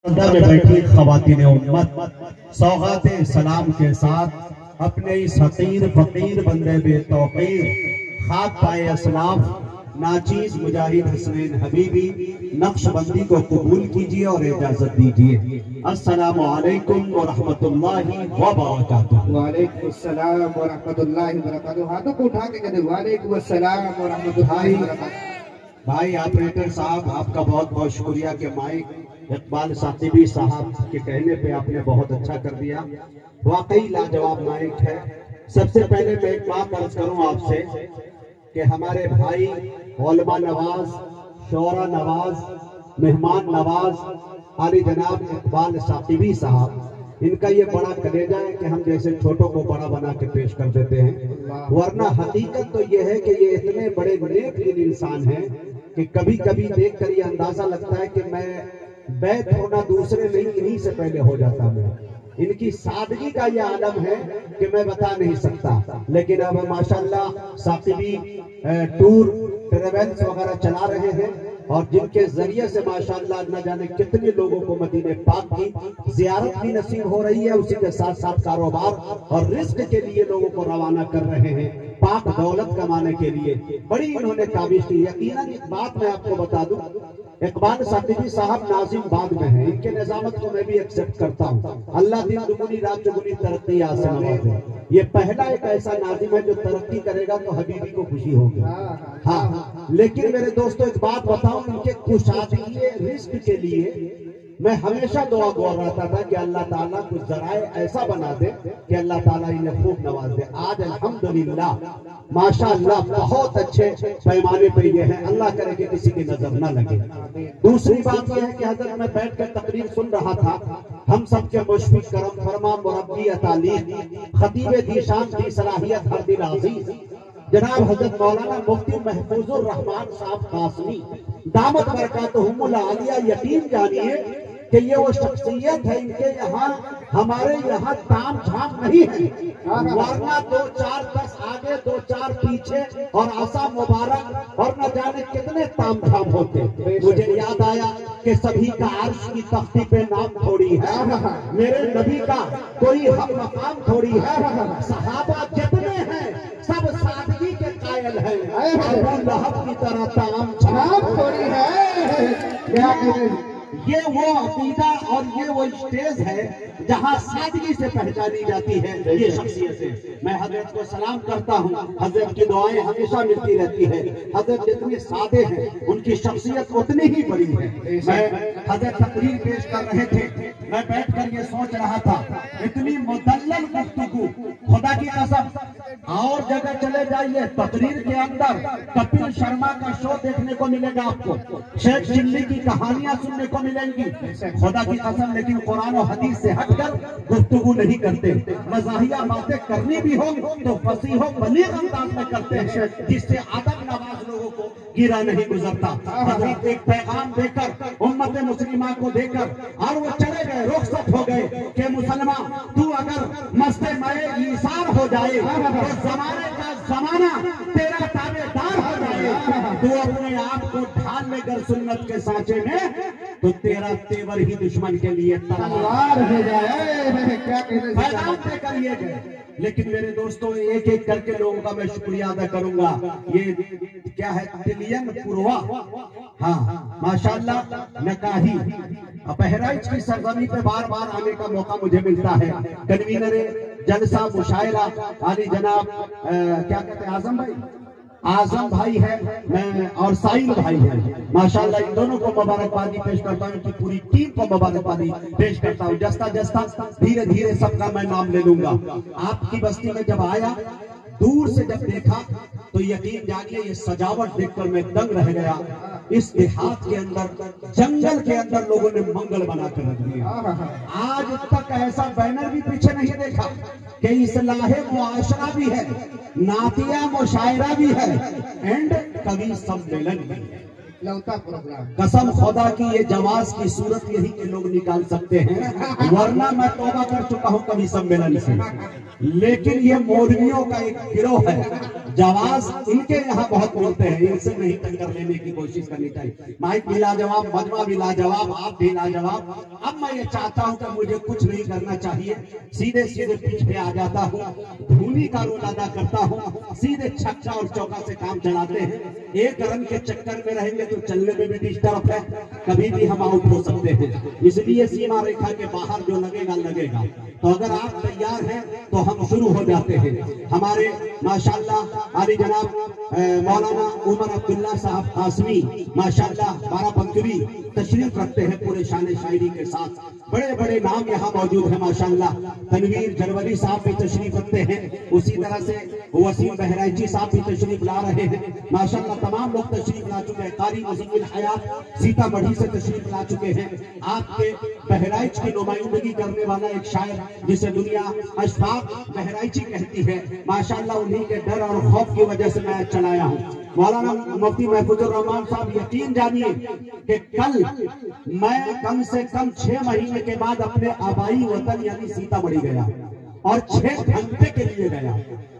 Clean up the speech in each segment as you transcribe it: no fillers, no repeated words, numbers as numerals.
में बैठी ख़वातीन उम्मत सौगात सलाम के साथ अपने इस हकीर फकीर बंदे बेतौकीर खाक पाए असलाफ नाचीज मुजाहिद हसनैन हबीबी नक्शबंदी को कबूल कीजिए और इजाजत दीजिए। अस्सलामु अलैकुम व रहमतुल्लाहि व बरकातुहू। वालेकुम अस्सलाम व रहमतुल्लाहि व बरकातुहू। हाथों को उठा के कहते वालेकुम अस्सलाम व रहमतुल्लाहि व बरकातुहू। भाई ऑपरेटर साहब आपका बहुत बहुत शुक्रिया कि माइक इकबाल साकिबी साहब के कहने पे आपने बहुत अच्छा कर दिया। वाकई लाजवाब माइक है। सबसे पहले मैं एक बात अर्ज करूं आपसे कि हमारे भाई उलमा नवाज, शोरा नवाज, मेहमान नवाज आली जनाब इकबाल साकिबी साहब, इनका ये बड़ा कलेजा है कि हम जैसे छोटों को बड़ा बना के पेश कर देते हैं, वरना हकीकत तो ये है कि ये इतने बड़े नेक दिल इंसान हैं कि कभी कभी देख कर ये अंदाजा लगता है कि मैं बैत होना दूसरे नहीं, इन्हीं से पहले हो जाता हूँ। इनकी सादगी का ये आलम है कि मैं बता नहीं सकता। लेकिन अब माशाल्लाह साकिबी टूर ट्रेवल्स वगैरह चला रहे हैं और जिनके जरिए से माशाल्लाह न जाने कितने लोगों को मदीने पाक की जियारत भी नसीब हो रही है, उसी के साथ साथ कारोबार और रिस्क के लिए लोगों को रवाना कर रहे हैं, पाक दौलत कमाने के लिए बड़ी इन्होंने काबिश की। यकीनन एक बात मैं आपको बता दूं, इकबाल साकिबी साहब नाजिमबाद में हैं, इनके निजामत को मैं भी एक्सेप्ट करता हूं। अल्लाह दिन दुगुनी रात चौगुनी तरक्की आसान है। ये पहला एक ऐसा नाजिम है जो तरक्की करेगा तो हबीबी को खुशी होगी। हाँ, लेकिन मेरे दोस्तों एक बात बताऊं, इनके कुशादगी रिस्क के लिए मैं हमेशा दुआ गो रहता था कि अल्लाह ताला कुछ जराए ऐसा बना दे कि अल्लाह ताला इन्हें खूब नवाज दे। आज अल्हम्दुलिल्लाह माशाअल्लाह बहुत अच्छे पैमाने पे ये है, अल्लाह करे कि किसी की नजर न लगे। दूसरी बात यह है कि हजरत मैं बैठ कर तकरीर सुन रहा था, हम सब के मुशफिक करम फरमा मुरब्बी तालीम खतीब दीशान की सलाहियत हर दिल अजीज जनाब हजरत मौलाना मुफ्ती महफूजुर रहमान साहब कासमी दामत बरकातहुमुल आलिया, यकीन जानिए कि ये वो शख्सियत है, इनके यहाँ हमारे यहाँ ताम झाम नहीं है, वरना 2-4 बस आगे 2-4 पीछे और आसा मुबारक और न जाने कितने ताम झाम होते। मुझे याद आया कि सभी का अर्श की तख्ती पे नाम थोड़ी है, मेरे नबी का कोई हम मकाम थोड़ी है, सहाबा जितने हैं सब सादगी के कायल हैं, अबू लहब की तरह ताम झाम थोड़ी है। क्या ये वो अकीदा और ये वो स्टेज है जहां सादगी से पहचानी जाती है ये शख्सियतें। मैं हजरत को सलाम करता हूं, हजरत की दुआएं हमेशा मिलती रहती है। हजरत जितने सादे हैं उनकी शख्सियत उतनी ही बड़ी है। मैं हजरत तकरीर पेश कर रहे थे, मैं बैठकर ये सोच रहा था, इतनी मुदल्लल गुफ्तगू, खुदा की कसम और जगह चले जाइए तकरीर के अंदर कपिल शर्मा का शो देखने को मिलेगा, आपको शेख चिल्ली की कहानियां सुनने को मिलेंगी, खुदा की कसम। लेकिन कुरान और हदीस से हटकर गुफ्तगू नहीं करते। मज़ाहिया बातें करनी भी हो तो फसीह हो बलीग अंदाज में करते हैं, जिससे अदब नवाज लोगों को गिरा नहीं गुजरता। हजरत एक पैगाम देकर उम्मत मुस्लिमा को देकर और वो चले गए, रुखसत हो गए कि मुसलमान तू अगर मस्ते मए ईसार हो जाए तो जमाने का जमाना तेरा ताबेदार हो जाए, तू अपने आप को ढाल लेकर सुन्नत के सांचे में तो तेरा तेवर ही दुश्मन के लिए तलवार हो जाए। क्या पैगाम देकर ये गए। लेकिन मेरे दोस्तों एक एक करके लोगों का मैं शुक्रिया अदा करूंगा। ये क्या है, तिलियन पुरवा, हाँ माशाल्लाह नकाही बहराइच की सरजमी पे बार बार आने का मौका मुझे मिलता है। कन्वीनर जलसा मुशायरा आली जनाब क्या कहते हैं आजम भाई है, मैं और साइल भाई है, माशाल्लाह इन दोनों को मुबारकबादी पेश करता हूँ, इनकी पूरी टीम को मुबारकबादी पेश करता हूँ। जस्ता जस्ता धीरे धीरे सबका मैं नाम ले लूंगा। आपकी बस्ती में जब आया, दूर से जब देखा तो यकीन जानिए ये सजावट देखकर मैं दंग रह गया। इस देहात के अंदर जंगल के अंदर लोगों ने मंगल बनाकर रख दिया। आज तक ऐसा बैनर भी पीछे नहीं देखा कि इस्लाहे मुआशरा भी है, नातिया मुशायरा भी है एंड कवि सम्मेलन भी है। लौता प्रोग्राम। कसम खुदा की ये जवाज की सूरत यही के लोग निकाल सकते हैं, वरना मैं तौबा कर चुका हूं कभी सम्मेलन से। लेकिन ये मौलवियों का एक गिरोह है, जवाज इनके यहाँ बहुत मिलते हैं, इनसे नहीं टक्कर लेने की कोशिश करनी चाहिए। माइक भी लाजवाब, मजमा भी लाजवाब, आप भी लाजवाब। अब मैं ये चाहता हूं कि मुझे कुछ नहीं करना चाहिए, सीधे सीधे पिच पे आ जाता हूँ, धोनी का रोल अदा करता हूँ, सीधे छक्का और चौका से काम चलाते हैं। एक रन के चक्कर में रहेंगे तो चलने में भी डिस्टर्ब है, कभी भी हम आउट हो सकते हैं। इसलिए सीमा रेखा के बाहर जो लगेगा लगेगा। तो अगर आप तैयार हैं तो हम शुरू हो जाते हैं। हमारे माशाल्लाह आली जनाब मौलाना उमर अब्दुल्ला साहब कासमी माशाल्लाह बाराबंकी तशरीफ रखते हैं पूरे शान शायरी के साथ। बड़े बड़े नाम यहाँ मौजूद है माशाल्लाह। तनवीर जरवली साहब भी तशरीफ रखते हैं, उसी तरह से वसीम बहराइची साहब भी तशरीफ ला रहे हैं माशाल्लाह। तमाम लोग तशरीफ ला चुके हैं। कारी वसीमुल हयात सीतामढ़ी से तशरीफ ला चुके हैं। आपके बहराइच की नुमाइंदगी करने वाला एक शायर जिसे दुनिया अशफाक बहराइची कहती है माशाल्लाह, उन्हीं के डर और खौफ की वजह से मैं चलाया हूँ। मौलाना मुफ्ती महफूजुर रहमान साहब, यकीन जानिए कि कल मैं कम से कम 6 महीने के बाद अपने आबाई वतन यानी सीतामढ़ी गया और 6 घंटे के लिए गया।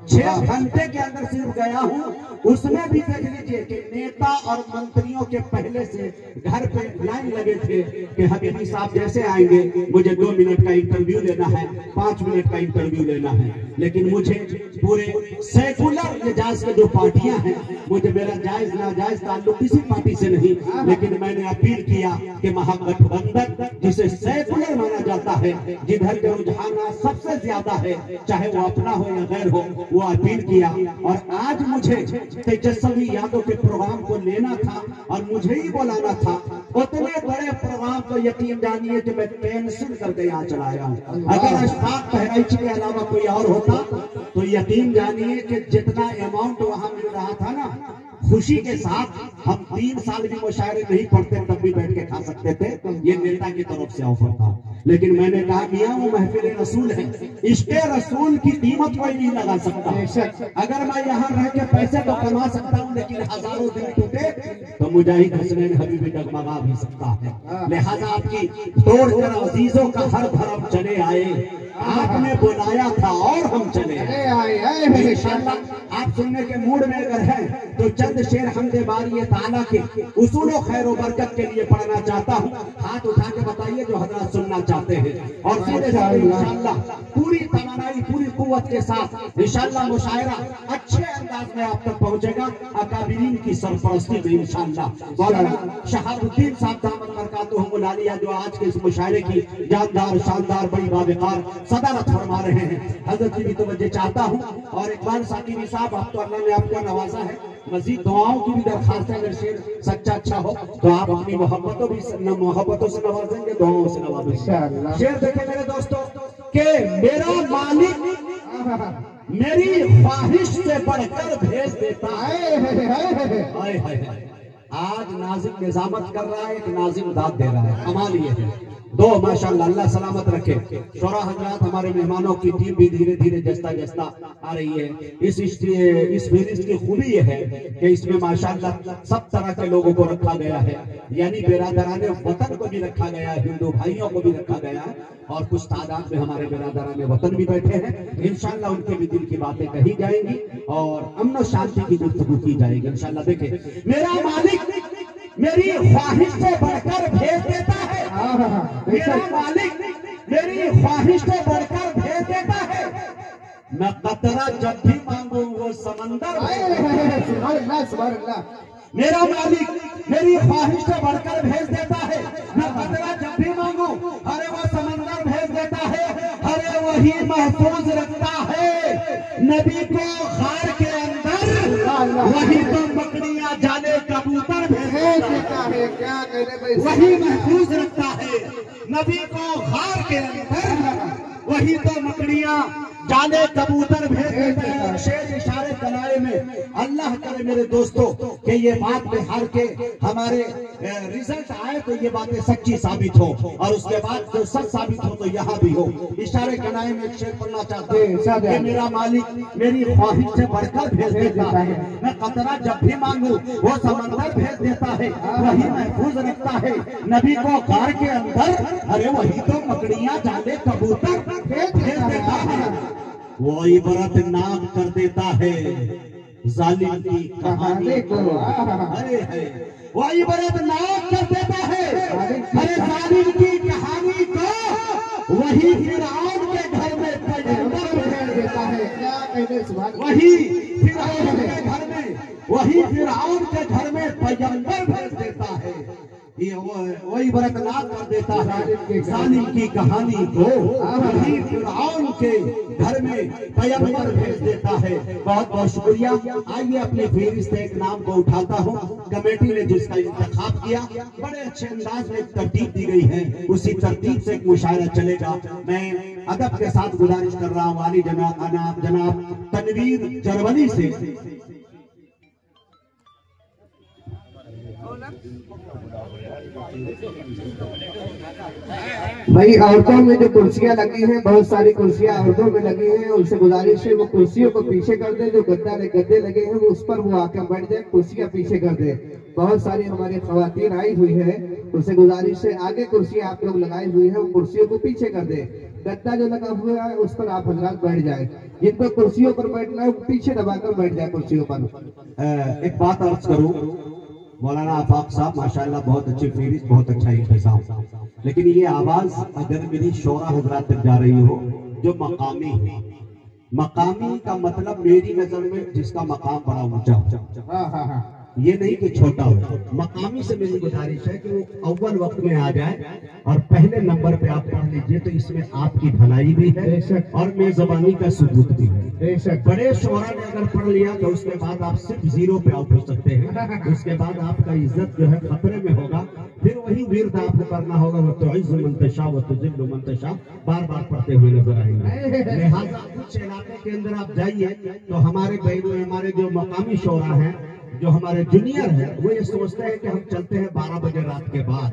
6 घंटे के अंदर सिर्फ गया हूँ। उसमें भी देख लीजिए कि नेता और मंत्रियों के पहले से घर पे लाइन लगे थे कि हबीबी साहब जैसे आएंगे मुझे 2 मिनट का इंटरव्यू लेना है, 5 मिनट का इंटरव्यू लेना है। लेकिन मुझे पूरे सेकुलर मिजाज के जो पार्टियां हैं, मुझे मेरा जायज नाजायज ताल्लुक किसी पार्टी से नहीं, लेकिन मैंने अपील किया कि महागठबंधन जिसे सेकुलर माना जाता है, जिधर के रुझान सबसे ज्यादा है, चाहे वो अपना हो या गैर हो, वो अपील किया। और आज मुझे तेजस्वी यादव के प्रोग्राम को लेना था और मुझे ही बुलाना था। उतने बड़े प्रोग्राम को यकीन जानिए कि मैं कैंसिल करके यहाँ चला आया हूँ। अगर अशफाक बहराइची के अलावा कोई और होता तो यकीन जानिए कि जितना अमाउंट वहां मिल रहा था ना, खुशी के साथ हम 3 साल भी मुशायरे नहीं पढ़ते तब भी बैठ के खा सकते थे। ये नेता की तरफ से ऑफर था। लेकिन मैंने कहा मियां वो महफिल रसूल है, इसके रसूल की कीमत कोई नहीं लगा सकता। अगर मैं यहाँ रह के पैसे तो कमा सकता हूँ, लेकिन हजारों दिन टूटे तो मुजाहिद हसनैन हबीबी डगमगा भी सकता है। लिहाजा आपकी तोड़ कर अजीजों का हर भरम चले आए, आपने बुलाया था और हम चले आए। इंशाअल्लाह आप सुनने के मूड में अगर हैं तो चंद शेर हमदे बारी ताला के उसूल व खैर व बरकत के लिए पढ़ना चाहता हूँ। हाथ उठा के बताइए जो हजरत सुनना चाहते हैं। और सीधे सीधे इंशाअल्लाह पूरी तमन्नाई पूरी कुव्वत के साथ इंशाअल्लाह मुशायरा अच्छे अंदाज में आप तक पहुंचेगा अकाबिरीन की सरपरस्ती में इंशाअल्लाह। मौलाना शहाबुद्दीन साहब दामद बरकातुहुमुल आलिया जो आज के इस मुशायरे की जानदार शानदार बड़ी बावकार सदारत फरमा रहे हैं, हजरत की भी तवज्जो चाहता हूँ। और इकबाल साकिबी साहब, आप तो अल्लाह ने आपको नवाजा है, मजीद दुआओं की भी दरखास्त है। अगर शेर सच्चा अच्छा हो तो आप अपनी मोहब्बतों से नवाजेंगे, दुआओं से नवाजेंगे। शेर देखे मेरे दोस्तों के मेरा मालिक मेरी ख्वाहिश से बढ़कर भेज देता है। आज नाजिम निजामत कर रहा है, एक नाजिम दाद दे रहा है। कमाल ये है। दो माशाअल्लाह, अल्लाह सलामत रखे। शोरा हजरात हमारे मेहमानों की टीम भी धीरे धीरे जस्ता जस्ता आ रही है। इस फहरिस्त की खूबी यह है कि इसमें माशाअल्लाह सब तरह के लोगों को रखा गया है, यानी बिरादराने वतन को भी रखा गया है, हिंदू भाइयों को भी रखा गया है, और कुछ तादाद में हमारे बिरादराने वतन भी बैठे हैं। इंशाअल्लाह उनके भी दिल की बातें कही जाएंगी और अमन शांति की गुफ्तगू की जाएगी इंशाअल्लाह। देखिए, मेरा मालिक मेरी ख्वाहिश से बढ़कर भेज देता है, मेरा मालिक मेरी ख्वाहिश से बढ़कर भेज देता है। मैं कतरा जब भी मांगू वो समंदर, मेरा मालिक मेरी ख्वाहिश से बढ़कर भेज देता है। मैं कतरा जब भी मांगू अरे वो समंदर भेज देता है। अरे वही महफूज रखता है नबी को खार के अंदर, वही तो बकरियां जाने कबूतर भेज देता है। क्या वही महफूज रखता है नबी को खार के अंदर, वही तो मकड़ियां जाने कबूतर भेज देते हैं। शेर इशारे कनाए में अल्लाह करे मेरे दोस्तों कि ये बात बिहार के हमारे रिजल्ट आए तो ये बातें सच्ची साबित हो, और उसके बाद जो सच साबित हो तो यहाँ भी हो। इशारे कनाए में एक शेर पढ़ना चाहते हैं कि मेरा मालिक मेरी ख्वाहिश से बढ़कर भेज देता है, मैं कतरा जब भी मांगू वो समंदर भेज देता है, वही महफूज रखता है नबी को गार के अंदर। अरे वही तो मकड़ियां जाने कबूतर भेज देता है, वो इबरतनाक कर देता है जालिम की कहानी को। अरे है वो इबरतनाक कर देता है अरे जालिम की कहानी को। वही फिरौन के घर में पैगंबर भेज देता है, क्या कहते वही फिरौन के घर में, वही फिरौन के घर में पैगंबर भेज देता है। ये वही बरकरार कर देता है जालिम की कहानी को। वही फिरौन के घर में पैगंबर भेज देता है। बहुत बहुत शुक्रिया। आइए अपने फेहरिस्त एक नाम को उठाता हूँ। कमेटी ने जिसका इंतखाब किया बड़े अच्छे अंदाज में तरतीब दी गई है, उसी तरतीब से एक मुशायरा चलेगा। मैं अदब के साथ गुजारिश कर रहा हूँ वाली जनाब तनवीर जरवली से। भाई औरतों में जो कुर्सियां लगी हैं, बहुत सारी कुर्सियां औरतों में लगी हैं, उनसे गुजारिश है वो कुर्सियों को पीछे कर दे। जो गद्दे लगे हैं वो उस पर वो आकर बैठ जाए, कुर्सियां पीछे कर दे। बहुत सारी हमारी खवातीन आई हुई है, उनसे गुजारिश है आगे कुर्सियां आप लोग लगाई हुई है वो कुर्सियों को पीछे कर दे। गद्दा जो लगा हुआ है उस पर आप हजरात बैठ जाए, जिनको कुर्सियों पर बैठना है पीछे दबाकर बैठ जाए कुर्सियों पर। एक बात अर्ज करूं, मौलाना आफाक साहब माशाल्लाह बहुत अच्छी फेहरिस्त, बहुत अच्छा इंतजाम, लेकिन ये आवाज अगर मेरी शोरा हजरात तक जा रही हो जो मकामी है, मकामी का मतलब मेरी नजर में जिसका मकाम बड़ा ऊंचा हो, ये नहीं कि छोटा हो। मकामी से मेरी गुजारिश है कि वो अव्वल वक्त में आ जाए और पहले नंबर पे आप पढ़ लीजिए, तो इसमें आपकी भलाई भी है और मेजबानी का सबूत भी है। बड़े शोरा ने अगर पढ़ लिया तो उसके बाद आप सिर्फ 0 पे आउट हो सकते हैं, उसके बाद आपका इज्जत जो है खतरे में होगा। फिर वही विर्द आपको करना होगा, वो तो इज्ज़ मंतशा वो तो जिल्लु मंतशा बार बार पढ़ते हुए नजर आएंगे। लिहाजा कुछ इलाके के अंदर आप जाइए तो हमारे जो मकामी शोरा है, जो हमारे जूनियर है, वो ये सोचते हैं कि हम चलते हैं 12 बजे रात के बाद,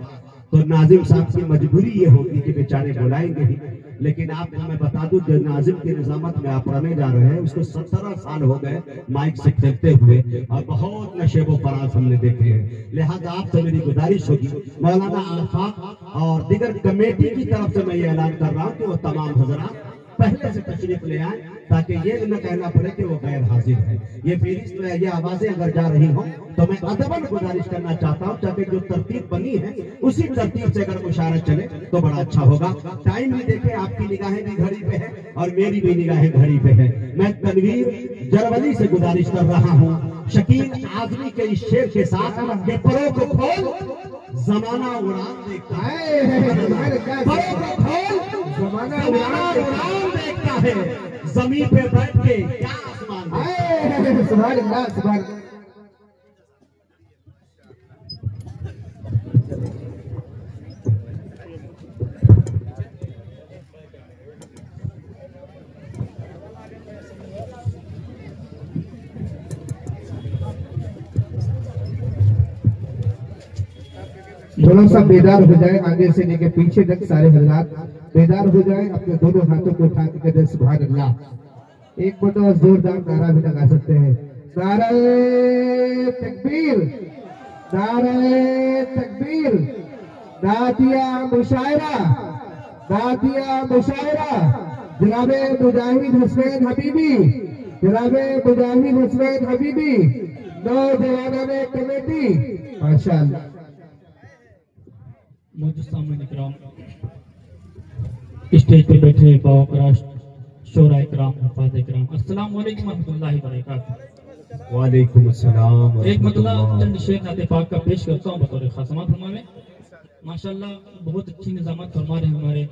तो नाजिम साहब की मजबूरी ये होगी कि बेचारे बुलाएंगे ही। लेकिन आपको मैं बता दूं जो नाजिम की निजामत में आप रहने जा रहे हैं उसको 17 साल हो गए माइक से खेलते हुए और बहुत नशेबो फराज हमने देखे हैं। लिहाजा आपसे मेरी गुजारिश होगी मौलाना आफाक और दीगर कमेटी की तरफ से मैं ये ऐलान कर रहा हूँ कि वो तमाम हजरात पहले से तशरीफ ले आए ताकि ये न कहना पड़े कि वो गैर हाजिर है। ये फेहरिस्त में ये आवाजें अगर जा रही हो तो मैं अदबन गुजारिश करना चाहता हूँ ताकि जो तरतीब बनी है उसी तरतीब से अगर मुशायरा चले तो बड़ा अच्छा होगा। टाइम भी देखें, आपकी निगाहें भी घड़ी पे है और मेरी भी निगाहें घड़ी पे है। मैं तनवीर जरवली से गुजारिश कर रहा हूँ शकील आजमी के इस शेर के साथ के परों को खोल जमाना उड़ान देखता है, परों को खोल जमाना उड़ान देखता है, जमीन पे बैठ के क्या आसमान है। सुभान अल्लाह सुभान। थोड़ा सा बेदार हो जाए, आगे से लेके पीछे तक सारे हजरात बेदार हो जाए, अपने दोनों हाथों को उठा के कहें सुभान अल्लाह। एक बड़ा जोरदार नारा भी लगा सकते हैं, नारे तकबीर, नारे तकबीर, दातिया मुशायरा, दातिया मुशायरा। जनाबे मुजाहिद हुसैन हबीबी, जनाबे मुजाहिद हुसैन हबीबी, नौजवान कमेटी माशाअल्लाह। स्टेज पे बैठे बावकरा शोरा इकराम, हफ़ाज़ इकराम, अस्सलाम वालेकुम रहमतुल्लाहि व बरकातहू। वालेकुम अस्सलाम। एक मतलब चंद शेर नाते पाक का पेश करता हूँ बतौर खासमा फरमावे। माशाल्लाह बहुत अच्छी निजामत फरमा रहे हमारे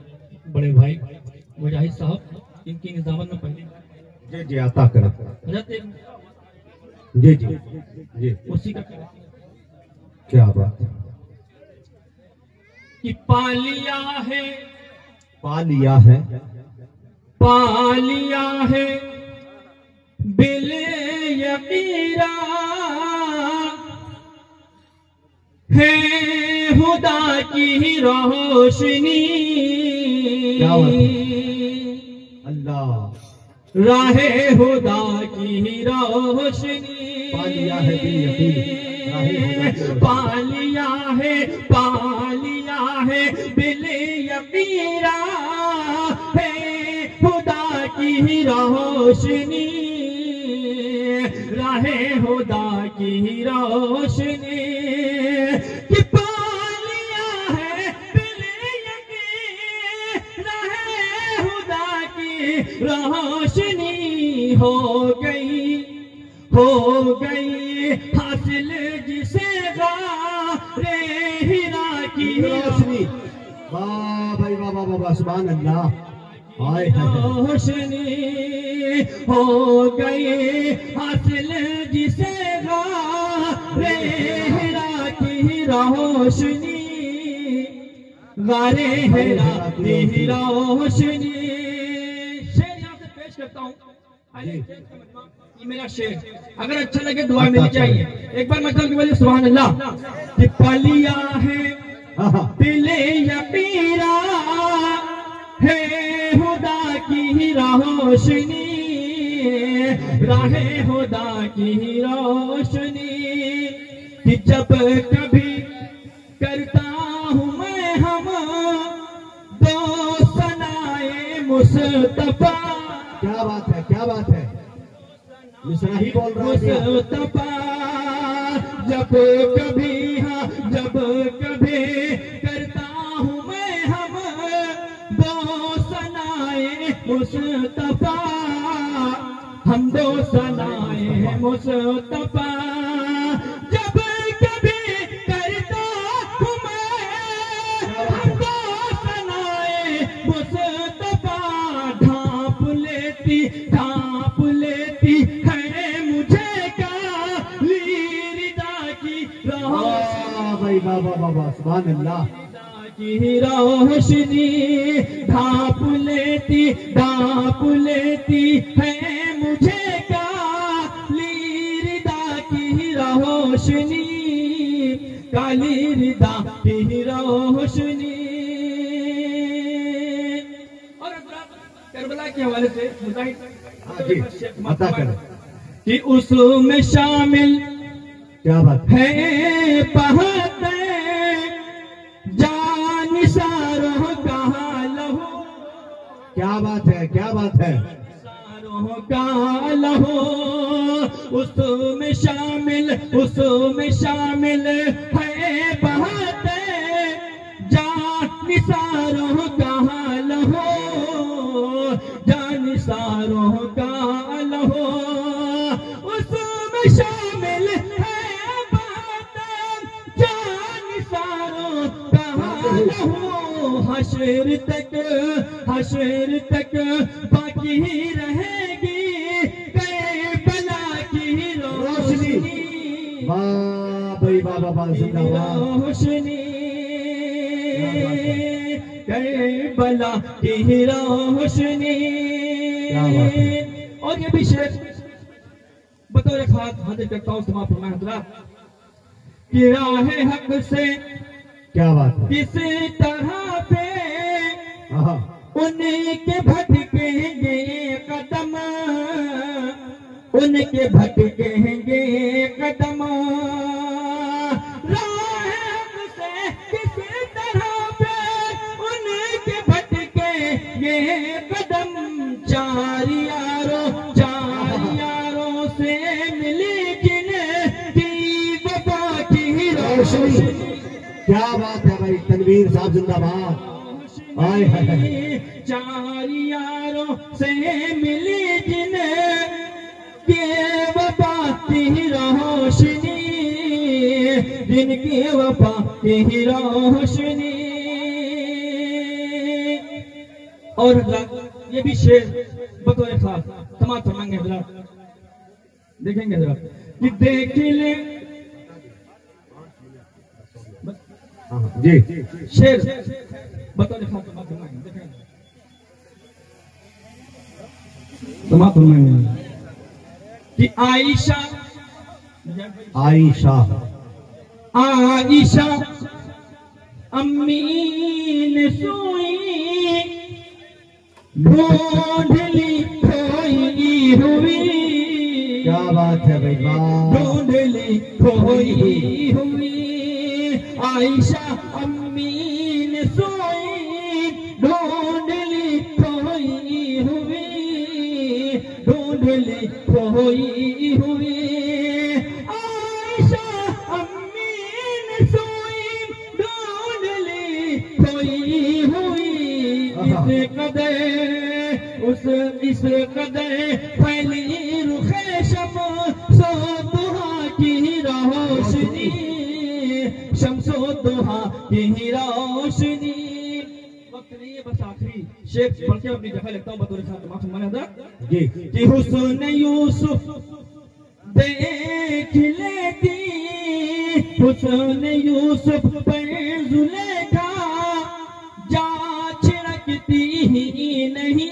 बड़े भाई मुजाहिद साहब। इनकी निजामत में पहले जी आता करें जी जी जी उसी का क्या बात है कि पा लिया है, पा लिया है पालिया है बिल यकीरा है खुदा की रोशनी, अल्लाह राहे खुदा की रोशनी, पालिया है बिल यकीन, पालिया है बिल यकीरा है खुदा की रोशनी, राहे खुदा की रोशनी, कि पालिया है बिल यकीन, राहे खुदा की रोशनी, हो गई हासिल जिसे गारे हिरा की रोशनी, वाह भाई वाह वाह वाह, सुभान अल्लाह, हाय रोशनी हो गई हासिल जिसे गारे हिरा की रोशनी, गारे हिरा की रोशनी। शेर यहाँ से पेश करता हूँ, ये मेरा शेर, अगर अच्छा लगे दुआ मिल चाहिए। एक बार मतलब की बोलिए सुभान अल्लाह। कि पालिया है बिले यकीरा है खुदा की रोशनी, राहे खुदा की रोशनी, कि जब कभी करता हूँ मैं हम दो सनाए मुस्तफा, क्या बात है, क्या बात है, मिश्रा ही बोल रहा है, मुस्तफा, जब कभी करता हूँ मैं हम दो सनाए मुस्तफा, हम दो सनाए मुस्तफा, जब कभी करता हूँ मैं हम दो सनाए मुस्तफा, ढांप लेती है मुझे काली रिदा की भाई वाह वाह वाह वाह, सुभान अल्लाह, की रोशनी, ढांप लेती है मुझे काली रिदा की रोशनी, काली रिदा की रोशनी। और करबला के हवाले से बता कर कि उसमें शामिल क्या बात है पहते जान सारों का लहू, क्या बात है, क्या बात है, सारों का लहू, उसमें शामिल है बहते जान सारों का लहू, जान सारों का लहू, उसमें शामिल है बहते जान सारों का लहू, हशर तक बाकी रहेगी करबला की रोशनी, वाह भाई वाह वाह वाह, जिंदाबाद, रोशनी, करबला की रोशनी। और ये भी शेर बतौर खास हाजिर करता हूँ समाप्त फरमाए हजरात, कि राह हक से क्या बात है, किसी तरह पे हाँ, उनके भटकेंगे कदम, उनके भटकेंगे कदम, राह से किसी तरह पे उनके भटकेंगे कदम, चार यारों से मिली जिनकी वफा की रोशनी, क्या बात है भाई, तनवीर साहब जिंदाबाद, हाय हाय, चार यारों से मिली जिनकी वफा की रोशनी, जिनकी वफा की रोशनी। और हजरात ये भी शेर बतौर खास समाप्त फरमाएंगे हजरात, देखेंगे हजरात कि देख ले जी, शेर बतौर खास समाप्त फरमाएंगे, देखेंगे समाप्त फरमाएं कि आयशा आयशा आयशा अम्मी ने सोई ढूंढली खोई हुई। क्या बात है भाई, वाह। ढूंढली खोई हुई आयशा अम्मी ने सोई ढूंढली खोई हुई। ढूंढली खोई हुई आयशा अम्मी ने सोई ढूंढली खोई हुई। इस कदर फैली रुखे शमो सो दुहा की रोशनी। शमसो दुहा की रोशनी। वक्त नहीं है, बस आखिरी शेख पढ़ के अपनी जगह लगता हूँ बतौर खान जी। कि हुस्न यूसुफ देख लेती। हुस्न यूसुफ पर जुलेखा जा छिड़कती ही नहीं।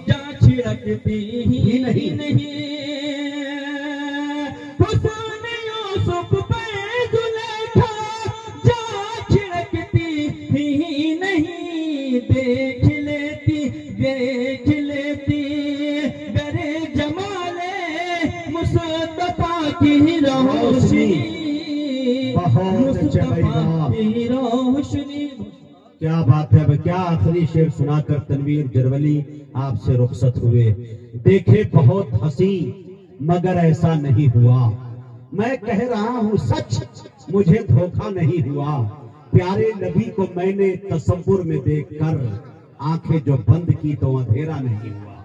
जा छिड़कती ही नहीं। हुस्न यूसुफ पर जुलेखा जा छिड़कती ही नहीं। देख लेती गरे जमाले मुस्तफा की रोशनी। बहुत अच्छा भाई, वाह। की रोशनी। क्या बात है भाई, क्या आखिरी शेर सुनाकर तनवीर जरवली आपसे रुखसत हुए। देखे बहुत हंसी मगर ऐसा नहीं हुआ। मैं कह रहा हूँ सच, मुझे धोखा नहीं हुआ। प्यारे नबी को मैंने तसव्वुर में देखकर आंखें जो बंद की तो अंधेरा नहीं हुआ।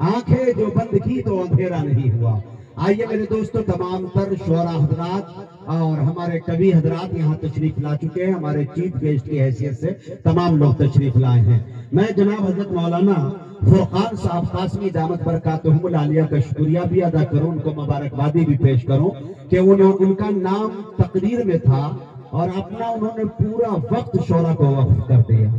आंखें जो बंद की तो अंधेरा नहीं हुआ। आइए मेरे दोस्तों, तमाम तर शोरा हजरात और हमारे कवि हजरात यहाँ तशरीफ ला चुके हैं। हमारे चीफ गेस्ट की हैसियत से तमाम लोग तशरीफ लाए हैं। मैं जनाब हजरत मौलाना फुरकान साहब कासमी दामत बरकातुहुमुल आलिया का शुक्रिया भी अदा करूं, उनको मुबारकबादी भी पेश करूं कि उनका नाम तकदीर में था और अपना उन्होंने पूरा वक्त शोरा को वक्फ कर दिया।